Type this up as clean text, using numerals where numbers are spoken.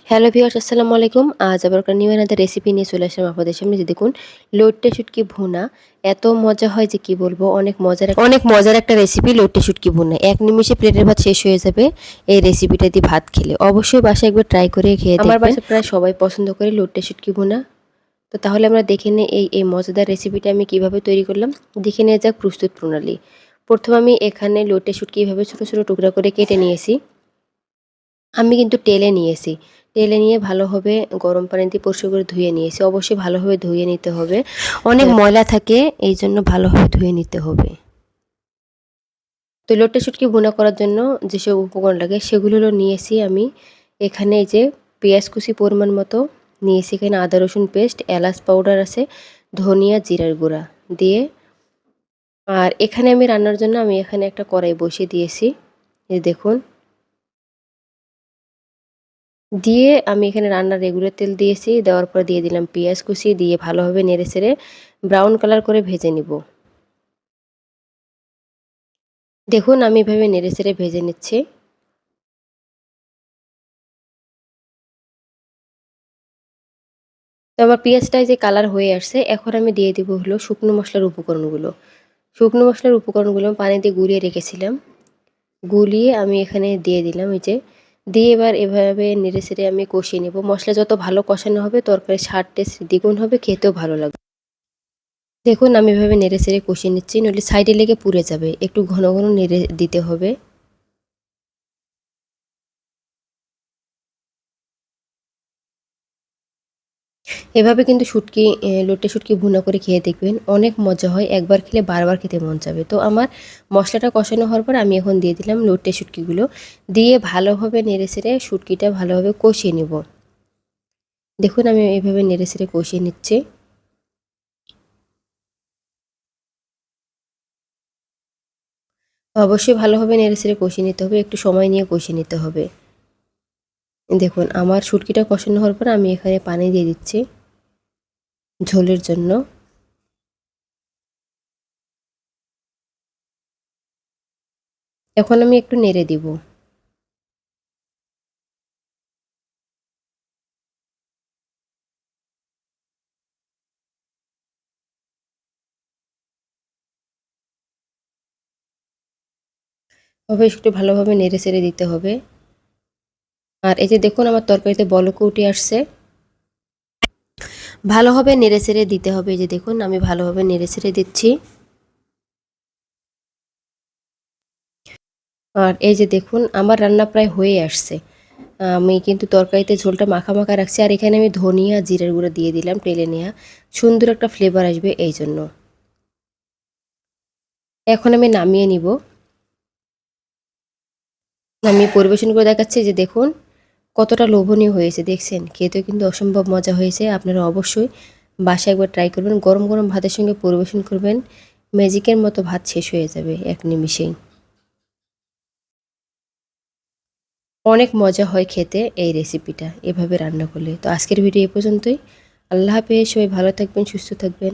Hello viewers, আসসালামু আলাইকুম। আজ আবার একটা নিউ অ্যানাদার রেসিপি নিয়ে চলে আসলাম আপনাদের সামনে। যে দেখুন, লইট্টা শুটকি ভুনা এত মজা হয় যে কি বলবো। অনেক মজার একটা রেসিপি লইট্টা শুটকি ভুনা। এক নিমিষে প্লেটের ভাত শেষ হয়ে যাবে এই রেসিপিটা দিয়ে ভাত খেলে। অবশ্যই বাসায় একবার ট্রাই করে খেয়ে দেখবেন। আমার বাসায় প্রায় সবাই পছন্দ করে লইট্টা শুটকি ভুনা। তো তাহলে আমরা দেখে নিই এই মজাদার রেসিপিটা আমি কিভাবে তৈরি করলাম। দেখে নেওয়া যাক প্রস্তুত প্রণালী। প্রথমে আমি এখানে লইট্টা শুটকি এভাবে ছোটো ছোটো টুকরা করে কেটে নিয়েছি। আমি কিন্তু টেলে নিয়েছি। টেলে নিয়ে ভালোভাবে গরম পানি দিয়ে পরিষ্কার করে ধুয়ে নিয়েছি। অবশ্যই ভালোভাবে ধুয়ে নিতে হবে। অনেক ময়লা থাকে, এই জন্য ভালোভাবে ধুয়ে নিতে হবে। তো লইট্টা শুটকি ভুনা করার জন্য যেসব উপকরণ লাগে সেগুলো হলো নিয়েছি আমি। এখানে এই যে পেঁয়াজ কুচি পরিমাণ মতো নিয়েছি, এখানে আদা রসুন পেস্ট, এলাচ পাউডার আছে, ধনিয়া জিরার গুঁড়া দিয়ে। আর এখানে আমি রান্নার জন্য আমি এখানে একটা কড়াই বসিয়ে দিয়েছি। এই দেখুন, দিয়ে আমি এখানে রান্নার রেগুলার তেল দিয়েছি। দেওয়ার পর দিয়ে দিলাম পেঁয়াজ কুচি, দিয়ে ভালোভাবে নেড়েচেড়ে ব্রাউন কালার করে ভেজে নিব। দেখুন আমি এভাবে নেড়েচেড়ে ভেজে নিচ্ছি। তো আমার পেঁয়াজটা যে কালার হয়ে আসছে, এখন আমি দিয়ে দিব হলো শুকনো মশলার উপকরণগুলো। শুকনো মশলার উপকরণগুলো পানি দিয়ে গুলিয়ে রেখেছিলাম। গুলিয়ে আমি এখানে দিয়ে দিলাম এই যে। দিয়ে এবার এভাবে নেড়েচেড়ে আমি কষিয়ে নেব। মশলা যত ভালো কষানো হবে তরকারির স্বাদ টেস্ট দ্বিগুণ হবে, খেতেও ভালো লাগবে। দেখুন আমি এভাবে নেড়েচেড়ে কষিয়ে নিচ্ছি, নইলে সাইডে লেগে পুড়ে যাবে। একটু ঘন ঘন নেড়ে দিতে হবে। এভাবে কিন্তু লইট্টা শুটকি ভুনা করে খেয়ে দেখবেন, অনেক মজা হয়। একবার খেলে বারবার খেতে মন চাবে। তো আমার মশলাটা কষানো হওয়ার পর আমি এখন দিয়ে দিলাম লইট্টা শুটকিগুলো। দিয়ে ভালোভাবে নেড়েচেড়ে শুটকিটা ভালোভাবে কষিয়ে নেব। দেখুন আমি এভাবে নেড়েচেড়ে কষিয়ে নিচ্ছি। অবশ্যই ভালোভাবে নেড়েচেড়ে কষিয়ে নিতে হবে, একটু সময় নিয়ে কষিয়ে নিতে হবে। দেখুন আমার শুটকিটা কষানো হওয়ার পর আমি এখানে পানি দিয়ে দিচ্ছি ঝোলের জন্য। এখন আমি একটু নেড়ে দিব। অবশ্যই একটু ভালোভাবে নেড়েচেড়ে দিতে হবে। আর এই যে দেখুন আমার তরকারিতে বলকও উঠে আসছে। ভালোভাবে নেড়েচেড়ে দিতে হবে। এই যে দেখুন আমি ভালোভাবে নেড়েচেড়ে দিচ্ছি। আর এই যে দেখুন আমার রান্না প্রায় হয়ে আসছে। আমি কিন্তু তরকারিতে ঝোলটা মাখা মাখা রাখছি। আর এখানে আমি ধনিয়া জিরার গুঁড়ো দিয়ে দিলাম টেলে নেওয়া, সুন্দর একটা ফ্লেভার আসবে এই জন্য। এখন আমি নামিয়ে নিব। আমি পরিবেশন করে দেখাচ্ছি। যে দেখুন কতটা লোভনীয় হয়েছে, দেখছেন? খেতেও কিন্তু অসম্ভব মজা হয়েছে। আপনারা অবশ্যই বাসায় একবার ট্রাই করবেন। গরম গরম ভাতের সঙ্গে পরিবেশন করবেন, ম্যাজিকের মতো ভাত শেষ হয়ে যাবে এক নিমিষেই। অনেক মজা হয় খেতে এই রেসিপিটা এভাবে রান্না করলে। তো আজকের ভিডিও এ পর্যন্তই। আল্লাহ হাফেজ। সবাই ভালো থাকবেন, সুস্থ থাকবেন।